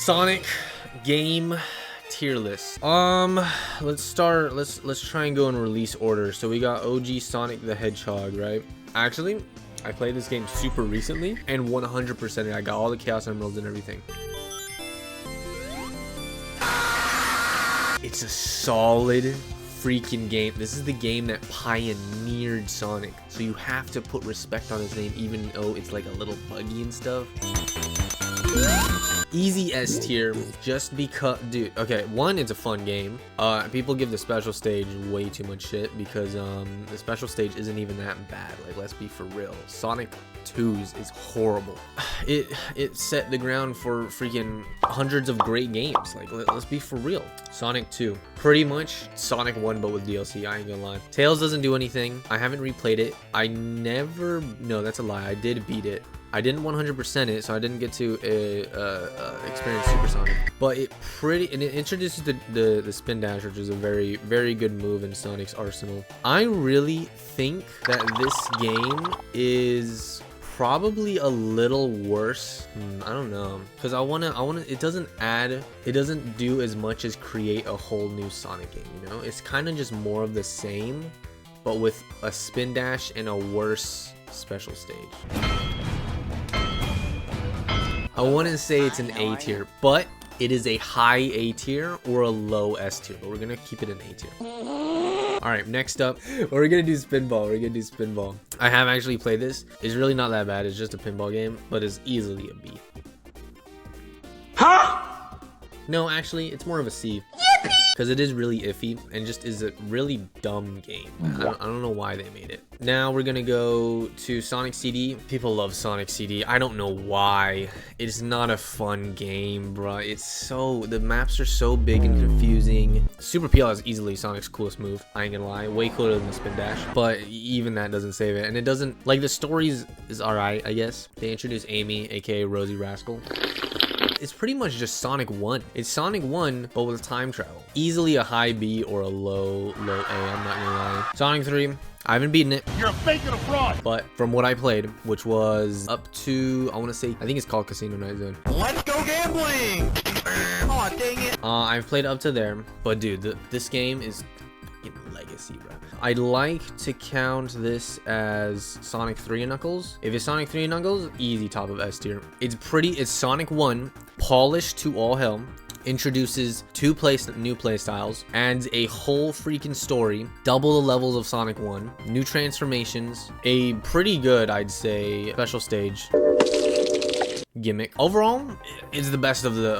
Sonic game tier list. Let's try and go in release order. So we got OG Sonic the Hedgehog, right? Actually, I played this game super recently and 100%. I got all the Chaos Emeralds and everything. It's a solid freaking game. This is the game that pioneered Sonic, so you have to put respect on his name, even though it's like a little buggy and stuff. Easy S tier, just because, dude. Okay, one, it's a fun game. People give the special stage way too much shit because the special stage isn't even that bad. Like, let's be for real. Sonic 2's is horrible. It set the ground for freaking hundreds of great games. Like, let's be for real. Sonic 2, pretty much Sonic 1 but with DLC. I ain't gonna lie. Tails doesn't do anything. I haven't replayed it. No, that's a lie. I did beat it. I didn't 100% it, so I didn't get to experience Super Sonic. But it introduces the spin dash, which is a very, very good move in Sonic's arsenal. I really think that this game is probably a little worse. I don't know, because it doesn't do as much as create a whole new Sonic game, you know? It's kind of just more of the same, but with a spin dash and a worse special stage. I wouldn't say it's an A tier, but it is a high A tier or a low S tier, but we're gonna keep it an A tier. All right, next up, we're gonna do Spinball. I have actually played this. It's really not that bad. It's just a pinball game, but it's easily a B. Huh? No, actually, it's more of a C. Because it is really iffy and just is a really dumb game. I don't know why they made it. Now we're gonna go to Sonic CD. People love Sonic CD. I don't know why. It's not a fun game, bruh. The maps are so big and confusing. Super PL is easily Sonic's coolest move. I ain't gonna lie. Way cooler than the spin dash. But even that doesn't save it. And it doesn't, like, the story is alright, I guess. They introduce Amy, aka Rosie Rascal. It's pretty much just Sonic 1. It's Sonic 1, but with time travel. Easily a high B or a low A, I'm not gonna lie. Sonic 3, I haven't beaten it. You're a fake and a fraud. But from what I played, which was up to, I want to say, I think it's called Casino Night Zone. Let's go gambling! Oh, dang it. I've played up to there, but dude, this game is legacy, bro. I'd like to count this as Sonic 3 and Knuckles. If it's Sonic 3 and Knuckles, easy top of S tier. It's Sonic 1, polished to all hell, introduces new play styles, adds a whole freaking story, double the levels of Sonic 1, new transformations, a pretty good, I'd say, special stage gimmick. Overall, it's the best of the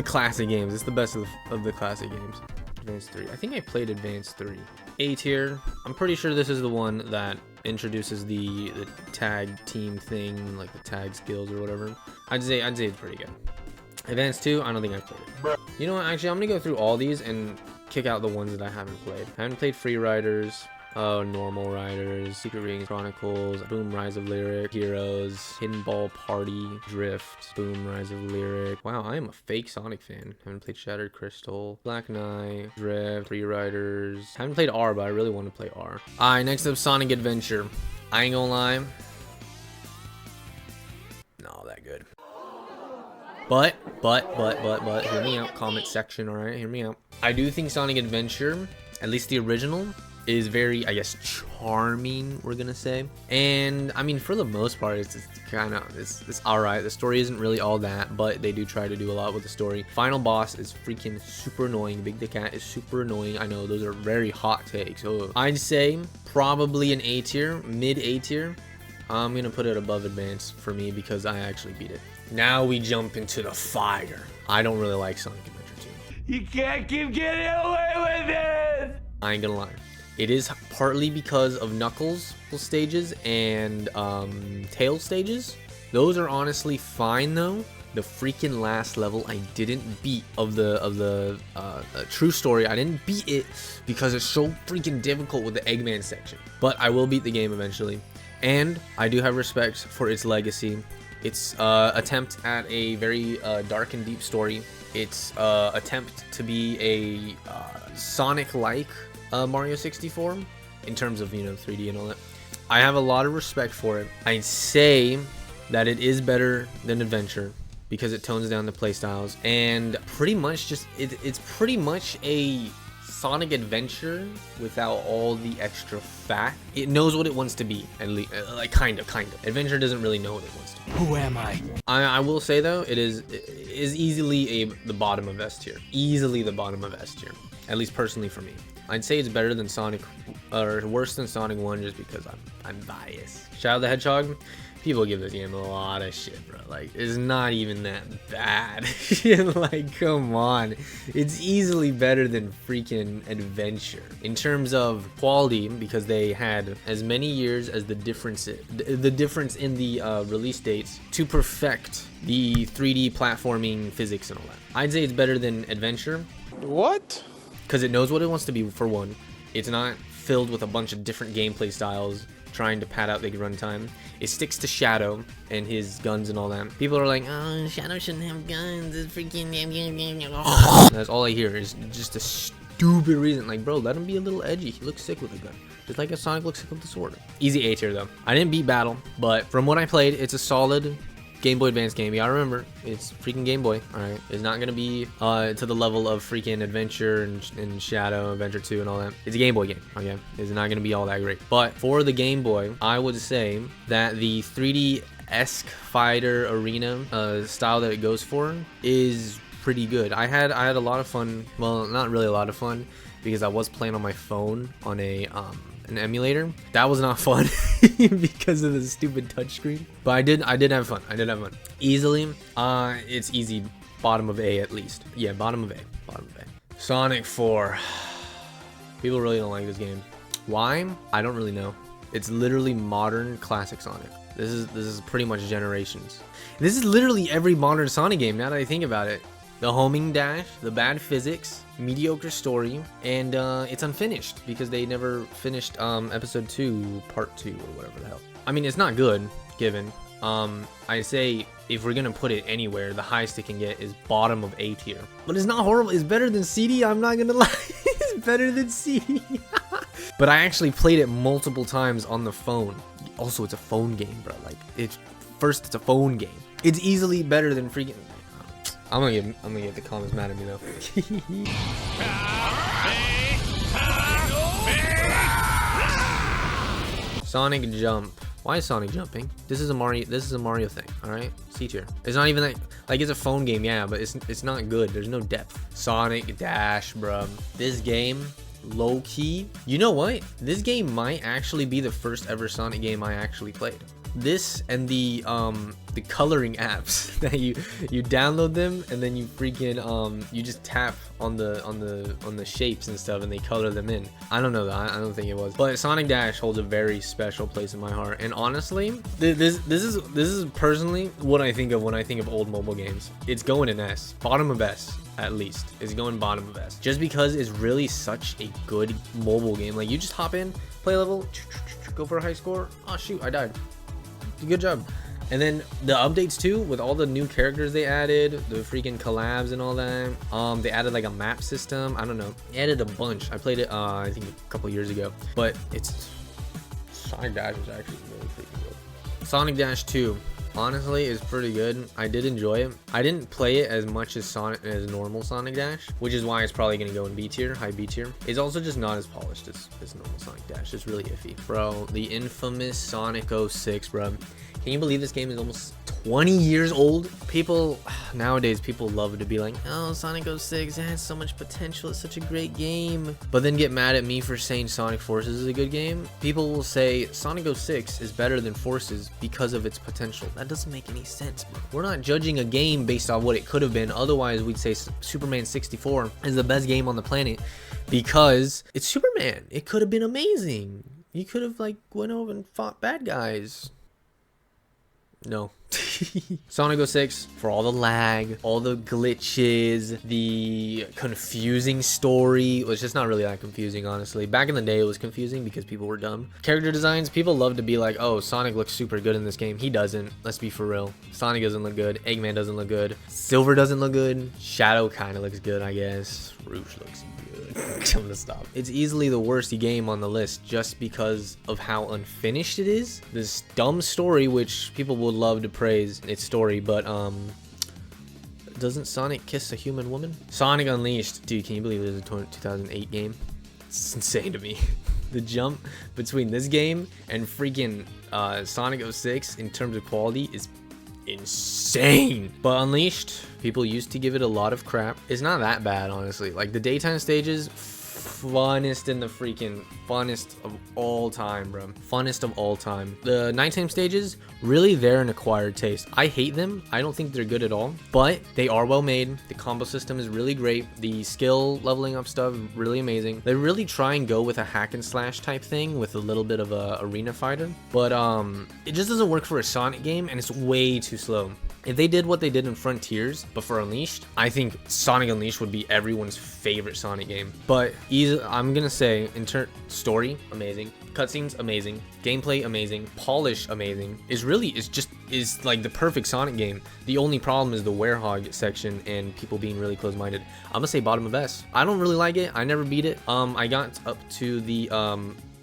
classic games. It's the best of the classic games. Advanced 3. I think I played Advanced 3. A tier. I'm pretty sure this is the one that introduces the tag team thing, like the tag skills or whatever. I'd say it's pretty good. Advanced 2, I don't think I've played it. You know what? Actually, I'm gonna go through all these and kick out the ones that I haven't played. I haven't played Free Riders. Normal Riders, Secret Rings Chronicles, Boom Rise of Lyric, Heroes, Hidden Ball Party, Drift, Boom Rise of Lyric. Wow, I am a fake Sonic fan. Haven't played Shattered Crystal, Black Knight, Drift, Free Riders. Haven't played R, but I really want to play R. Alright, next up, Sonic Adventure. I ain't gonna lie. Not that good. But, hear me out, comment section, alright? Hear me out. I do think Sonic Adventure, at least the original, is very, I guess, charming, we're gonna say. And I mean, for the most part, it's alright. The story isn't really all that, but they do try to do a lot with the story. Final boss is freaking super annoying. Big Dick Cat is super annoying. I know those are very hot takes. So I'd say probably an A tier, mid A tier. I'm gonna put it above Advanced for me because I actually beat it. Now we jump into the fire. I don't really like Sonic Adventure 2. You can't keep getting away with it! I ain't gonna lie. It is partly because of Knuckles stages and Tails stages. Those are honestly fine though. The freaking last level I didn't beat of the True Story. I didn't beat it because it's so freaking difficult with the Eggman section. But I will beat the game eventually. And I do have respect for its legacy. Its attempt at a very dark and deep story. Its attempt to be a Sonic-like Mario 64 in terms of, you know, 3D and all that. I have a lot of respect for it. I'd say that it is better than Adventure, because it tones down the playstyles, and pretty much just it's pretty much a Sonic Adventure without all the extra fat. It knows what it wants to be, at least, like kind of. Adventure doesn't really know what it wants to be. Who am I? I will say though, it is easily the bottom of S tier. Easily the bottom of S tier, at least personally for me. I'd say it's better than Sonic, or worse than Sonic 1, just because I'm biased. Shadow the Hedgehog. People give this game a lot of shit, bro. Like, it's not even that bad. Like, come on. It's easily better than freaking Adventure in terms of quality, because they had as many years as the difference in the release dates to perfect the 3D platforming physics and all that. I'd say it's better than Adventure. What? Because it knows what it wants to be, for one. It's not filled with a bunch of different gameplay styles trying to pad out the runtime. It sticks to Shadow and his guns and all that. People are like, oh, Shadow shouldn't have guns. It's freaking... That's all I hear is just a stupid reason. Like, bro, let him be a little edgy. He looks sick with a gun. Just like a Sonic looks sick with the sword. Easy A tier, though. I didn't beat Battle, but from what I played, it's a solid Game Boy Advance game. You gotta remember, it's freaking Game Boy. All right, it's not gonna be to the level of freaking Adventure and Shadow, Adventure 2 and all that. It's a Game Boy game. Okay, it's not gonna be all that great. But for the Game Boy, I would say that the 3D-esque fighter arena style that it goes for is pretty good. I had a lot of fun. Well, not really a lot of fun, because I was playing on my phone on an emulator. That was not fun because of the stupid touchscreen. But I did have fun. Easily, it's easy bottom of A at least. Yeah, bottom of A. Sonic 4. People really don't like this game. Why? I don't really know. It's literally modern classic Sonic. This is pretty much Generations. This is literally every modern Sonic game now that I think about it. The homing dash, the bad physics, mediocre story, and it's unfinished because they never finished episode 2, part 2, or whatever the hell. I mean, it's not good, given. I say if we're gonna put it anywhere, the highest it can get is bottom of A tier. But it's not horrible. It's better than CD. I'm not gonna lie. It's better than CD. But I actually played it multiple times on the phone. Also, it's a phone game, bro. Like, it's a phone game. It's easily better than freaking... I'm gonna get the comments mad at me though. Sonic Jump. Why is Sonic jumping? This is a Mario thing, all right? C tier. It's not even that, like, it's a phone game, yeah, but it's not good. There's no depth. Sonic Dash, bruh. This game, low key. You know what? This game might actually be the first ever Sonic game I actually played. This and the coloring apps that you download them, and then you freaking you just tap on the shapes and stuff, and they color them in. I don't know though. I don't think it was, but Sonic Dash holds a very special place in my heart. And honestly, this is personally what I think of when I think of old mobile games. It's going in S, bottom of S. At least it's going bottom of S, just because it's really such a good mobile game. Like, you just hop in, play a level, go for a high score. Oh shoot, I died. Good job. And then the updates too, with all the new characters they added, the freaking collabs and all that. They added like a map system. I don't know. They added a bunch. I played it I think a couple years ago. But it's Sonic Dash is actually really freaking good. Sonic Dash 2. Honestly, is pretty good. I did enjoy it. I didn't play it as much as normal Sonic Dash, which is why it's probably gonna go in B tier, high B tier. It's also just not as polished as normal Sonic Dash. It's really iffy, bro. The infamous Sonic 06, bro. Can you believe this game is almost 20 years old? People nowadays, people love to be like, oh, Sonic 06 has so much potential, it's such a great game, but then get mad at me for saying Sonic Forces is a good game. People will say Sonic 06 is better than Forces because of its potential. That doesn't make any sense, bro. We're not judging a game based on what it could have been. Otherwise, we'd say Superman 64 is the best game on the planet because it's Superman. It could have been amazing. You could have like went over and fought bad guys. No. Sonic 06, for all the lag, all the glitches, the confusing story. Well, it's just not really that confusing, honestly. Back in the day, it was confusing because people were dumb. Character designs, people love to be like, oh, Sonic looks super good in this game. He doesn't. Let's be for real. Sonic doesn't look good. Eggman doesn't look good. Silver doesn't look good. Shadow kind of looks good, I guess. Rouge looks good. I'm gonna stop. It's easily the worst game on the list just because of how unfinished it is. This dumb story, which people would love to praise its story, but Doesn't Sonic kiss a human woman? Sonic Unleashed. Dude, can you believe it was a 2008 game? It's insane to me. The jump between this game and freaking Sonic 06 in terms of quality is insane. But Unleashed, people used to give it a lot of crap. It's not that bad, honestly. Like the daytime stages, funnest in the freaking funnest of all time, bro. Funnest of all time. The nighttime stages, really they're an acquired taste. I hate them. I don't think they're good at all, but they are well made. The combo system is really great. The skill leveling up stuff, really amazing. They really try and go with a hack and slash type thing with a little bit of a arena fighter, but it just doesn't work for a Sonic game, and it's way too slow. If they did what they did in Frontiers, but for Unleashed, I think Sonic Unleashed would be everyone's favorite Sonic game. But I'm gonna say, story, amazing. Cutscenes, amazing. Gameplay, amazing. Polish, amazing. Is like the perfect Sonic game. The only problem is the Werehog section and people being really close-minded. I'm gonna say bottom of S. I don't really like it. I never beat it. I got up to the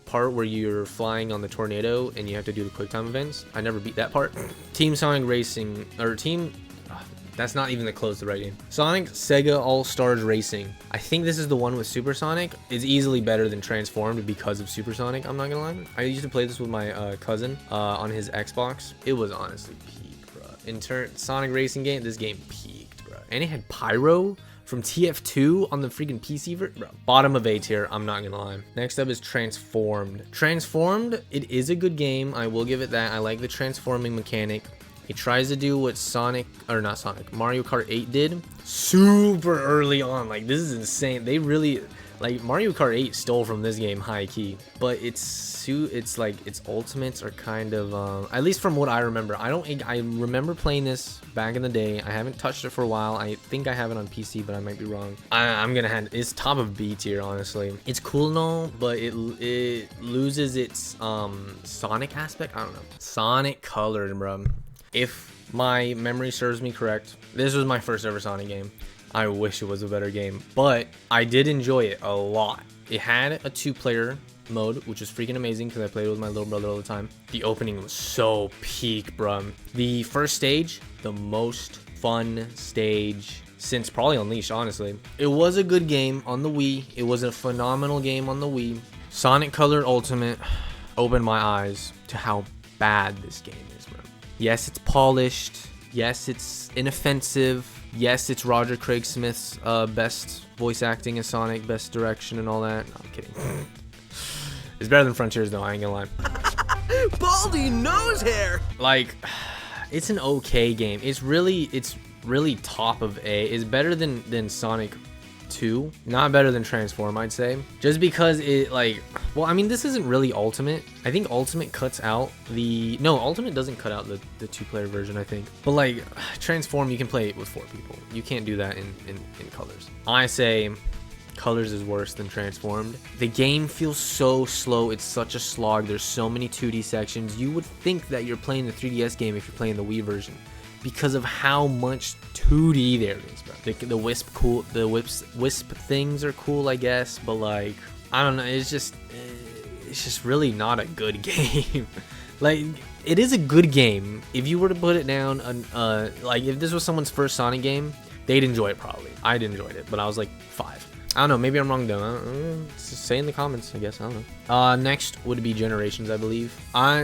part where you're flying on the tornado and you have to do the quick time events. I never beat that part. Team Sonic Racing, or that's not even close to the right game. Sonic Sega All-Stars Racing. I think this is the one with Supersonic. It's easily better than Transformed because of Supersonic, I'm not gonna lie. I used to play this with my cousin on his Xbox. It was honestly peak, bro. Sonic Racing game, this game peaked, bro. And it had Pyro from TF2 on the freaking PC bro. Bottom of A tier, I'm not gonna lie. Next up is Transformed. Transformed, it is a good game. I will give it that. I like the transforming mechanic. It tries to do what Mario Kart 8 did super early on. Like, this is insane. They really, like, Mario Kart 8 stole from this game high key, but it's like its ultimates are kind of at least from what I remember. I remember playing this back in the day. I haven't touched it for a while. I think I have it on PC, but I might be wrong. I'm gonna hand it's top of B tier, honestly. It's cool and all, but it loses its Sonic aspect. I don't know. Sonic Colored, bro. If my memory serves me correct, this was my first ever Sonic game. I wish it was a better game, but I did enjoy it a lot. It had a 2-player mode, which is freaking amazing because I played with my little brother all the time. The opening was so peak, bruh. The first stage, the most fun stage since probably Unleashed, honestly. It was a good game on the Wii. It was a phenomenal game on the Wii. Sonic Color Ultimate opened my eyes to how bad this game is, bro. Yes, it's polished. Yes, it's inoffensive. Yes, it's Roger Craig Smith's best voice acting as Sonic, best direction and all that. No, I'm kidding. It's better than Frontiers though, I ain't gonna lie. Baldy nose hair! Like, it's an okay game. It's really top of A. It's better than Sonic 2. Not better than Transform, I'd say. Just because it, like, well, I mean, this isn't really Ultimate. I think Ultimate cuts out Ultimate doesn't cut out the 2-player version, I think. But like, Transform, you can play it with 4 people. You can't do that in Colors. I say Colors is worse than Transformed. The game feels so slow. It's such a slog. There's so many 2D sections. You would think that you're playing the 3DS game if you're playing the Wii version, because of how much 2D there is, bro. The wisp things are cool, I guess, but like, I don't know. It's just really not a good game. Like, it is a good game if you were to put it down. Like, if this was someone's first Sonic game, they'd enjoy it probably. I'd enjoyed it, but I was like 5. I don't know, maybe I'm wrong though. Just say in the comments, I guess. I don't know. Next would be Generations, I believe.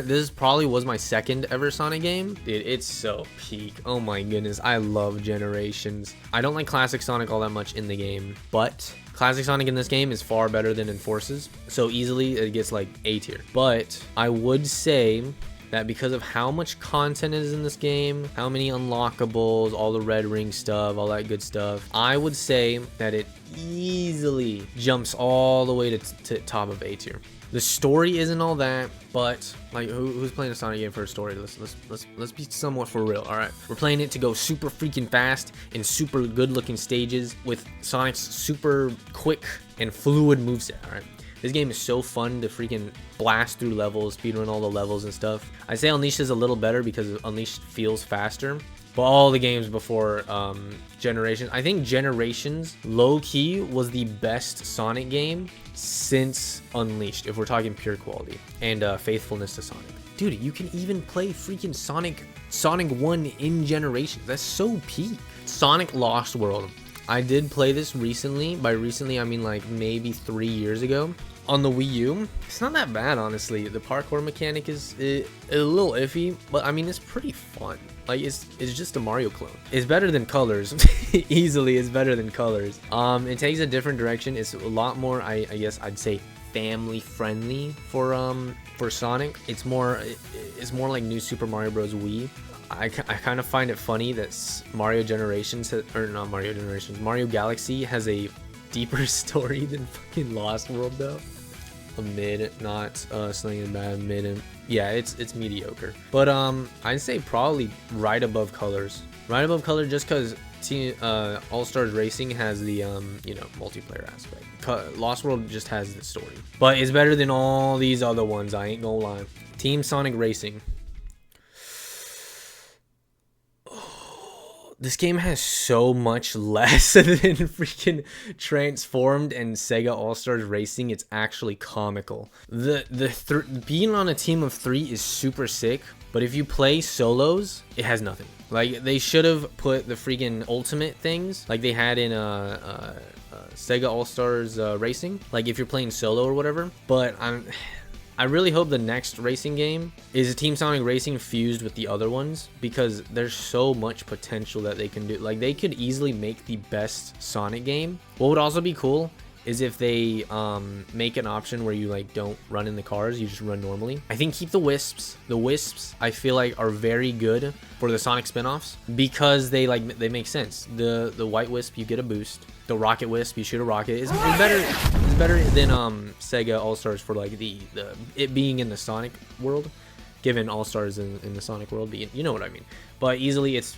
This probably was my second ever Sonic game. Dude, it's so peak. Oh my goodness, I love Generations. I don't like Classic Sonic all that much in the game, but Classic Sonic in this game is far better than in Forces. So easily it gets like A tier. But I would say that because of how much content is in this game, how many unlockables, all the red ring stuff, all that good stuff, I would say that it easily jumps all the way to top of A tier. The story isn't all that, but like, who's playing a Sonic game for a story? Let's be somewhat for real. All right, we're playing it to go super freaking fast in super good looking stages with Sonic's super quick and fluid moveset. All right. This game is so fun to freaking blast through levels, speedrun all the levels and stuff. I say Unleashed is a little better because Unleashed feels faster. But all the games before Generations, I think Generations low-key was the best Sonic game since Unleashed, if we're talking pure quality and faithfulness to Sonic. Dude, you can even play freaking Sonic 1 in Generations. That's so peak. It's Sonic Lost World. I did play this recently. By recently, I mean like maybe 3 years ago on the Wii U. It's not that bad, honestly. The parkour mechanic is a little iffy, but I mean, it's pretty fun. Like, it's just a Mario clone. It's better than Colors. Easily, it's better than Colors. It takes a different direction. It's a lot more, I guess I'd say, family friendly for Sonic. It's more like New Super Mario Bros. Wii. I kind of find it funny that Mario Galaxy has a deeper story than fucking Lost World though. A mid, not something bad, mid, and yeah, it's mediocre. But I'd say probably right above Colors. Right above Color, just because All Stars Racing has the multiplayer aspect. Lost World just has the story, but it's better than all these other ones. I ain't gonna lie. Team Sonic Racing. This game has so much less than freaking Transformed and Sega All-Stars Racing. It's actually comical. Being on a team of 3 is super sick, but if you play solos, it has nothing. Like, they should have put the freaking ultimate things like they had in Sega All-Stars Racing. Like, if you're playing solo or whatever. But I really hope the next racing game is Team Sonic Racing fused with the other ones, because there's so much potential that they can do. Like, they could easily make the best Sonic game. What would also be cool is if they make an option where you like don't run in the cars, you just run normally. I think keep the Wisps. The Wisps I feel like are very good for the Sonic spin-offs because they make sense. The White Wisp, you get a boost. The Rocket Wisp, you shoot a rocket. It's better than Sega All-Stars for like it being in the Sonic world, given All-Stars in the Sonic world, but you know what I mean. But easily it's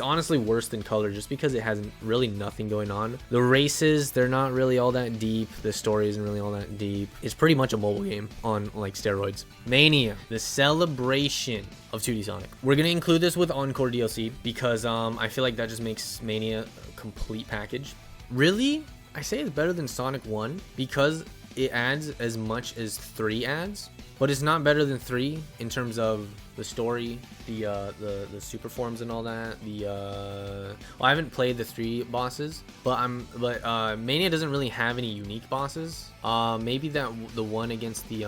honestly worse than Color just because it has really nothing going on. The races, they're not really all that deep. The story isn't really all that deep. It's pretty much a mobile game on like steroids. Mania, the celebration of 2D Sonic. We're gonna include this with Encore DLC because I feel like that just makes Mania a complete package. Really, I say it's better than Sonic 1 because it adds as much as 3 adds, but it's not better than 3 in terms of the story, the super forms and all that. Well, I haven't played the 3 bosses, but Mania doesn't really have any unique bosses. Maybe the one against the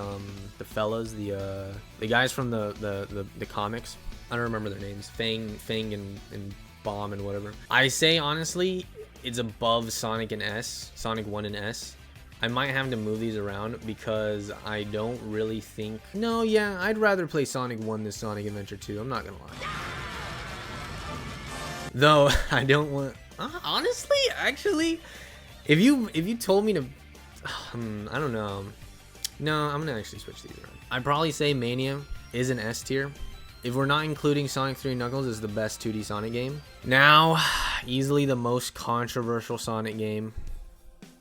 fellas, the guys from the comics. I don't remember their names. Fang and Bomb and whatever. I say honestly, it's above Sonic and S, Sonic 1 and S. I might have to move these around because I don't really think... No, yeah, I'd rather play Sonic 1 than Sonic Adventure 2. I'm not gonna lie. Though, I don't want... honestly, actually, if you told me to... I don't know. No, I'm gonna actually switch these around. I'd probably say Mania is an S tier. If we're not including Sonic 3 Knuckles as the best 2D Sonic game. Now, easily the most controversial Sonic game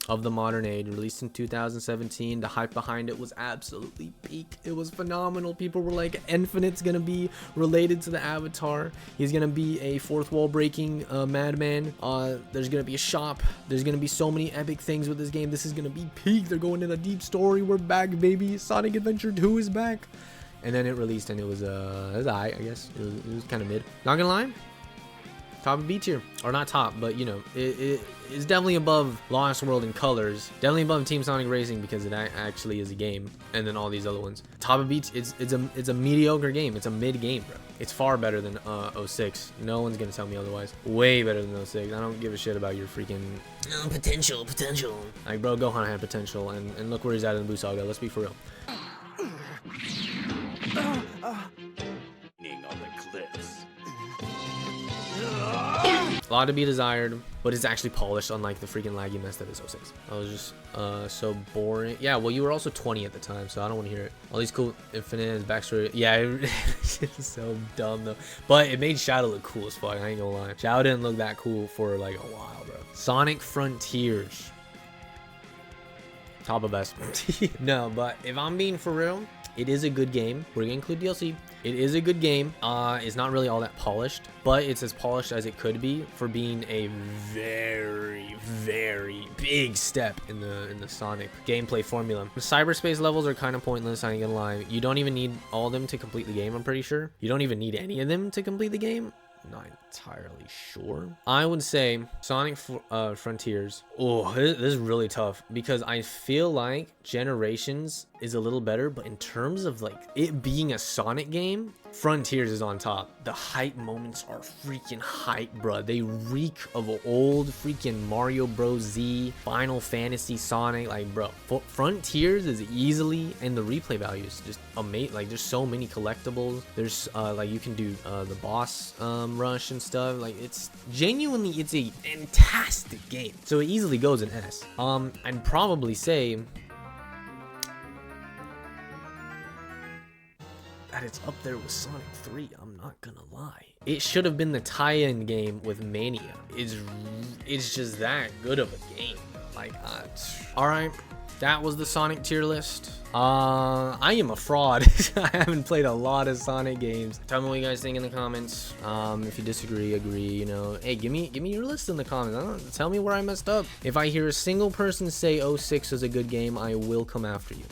of the modern age, released in 2017. The hype behind it was absolutely peak. It was phenomenal. People were like, Infinite's gonna be related to the Avatar. He's gonna be a fourth wall breaking madman. There's gonna be a shop. There's gonna be so many epic things with this game. This is gonna be peak. They're going in a deep story. We're back, baby. Sonic Adventure 2 is back. And then it released and it was alright, I guess. It was kind of mid. Not gonna lie, top of B tier, or not top, but you know, it's definitely above Lost World and Colors. Definitely above Team Sonic Racing because it actually is a game, and then all these other ones. Top of B, it's a mediocre game. It's a mid game, bro. It's far better than 06. No one's gonna tell me otherwise. Way better than 06. I don't give a shit about your freaking potential. Like, bro, Gohan had potential, and look where he's at in the Buu Saga. Let's be for real. On the cliffs. A lot to be desired, but it's actually polished unlike the freaking laggy mess that is 06. I was just so boring. Yeah, well, you were also 20 at the time, so I don't want to hear it. All these cool Infinite backstory. Yeah, it's so dumb though. But it made Shadow look cool as fuck, I ain't gonna lie. Shadow didn't look that cool for like a while, bro. Sonic Frontiers. Top of best. No, but if I'm being for real, it is a good game. We're gonna include DLC. It is a good game. It's not really all that polished, but it's as polished as it could be for being a very, very big step in the Sonic gameplay formula. The cyberspace levels are kind of pointless, I ain't gonna lie. You don't even need all of them to complete the game, I'm pretty sure. You don't even need any of them to complete the game. not entirely sure. I would say Sonic Frontiers. Oh, this is really tough because I feel like Generations is a little better, but in terms of like it being a Sonic game, Frontiers is on top. The hype moments are freaking hype, bro. They reek of old freaking Mario Bros. Z, Final Fantasy, Sonic. Like, bro, Frontiers is easily, and the replay value is just amazing. Like, there's so many collectibles. There's like you can do the boss rush and stuff. Like, it's genuinely, it's a fantastic game. So it easily goes in S. I'd probably say that it's up there with Sonic 3. I'm not gonna lie. It should have been the tie-in game with Mania. It's just that good of a game. Like, all right, that was the Sonic tier list. I am a fraud. I haven't played a lot of Sonic games. Tell me what you guys think in the comments. If you disagree, agree, you know, hey, give me your list in the comments. Tell me where I messed up. If I hear a single person say 06 is a good game, I will come after you.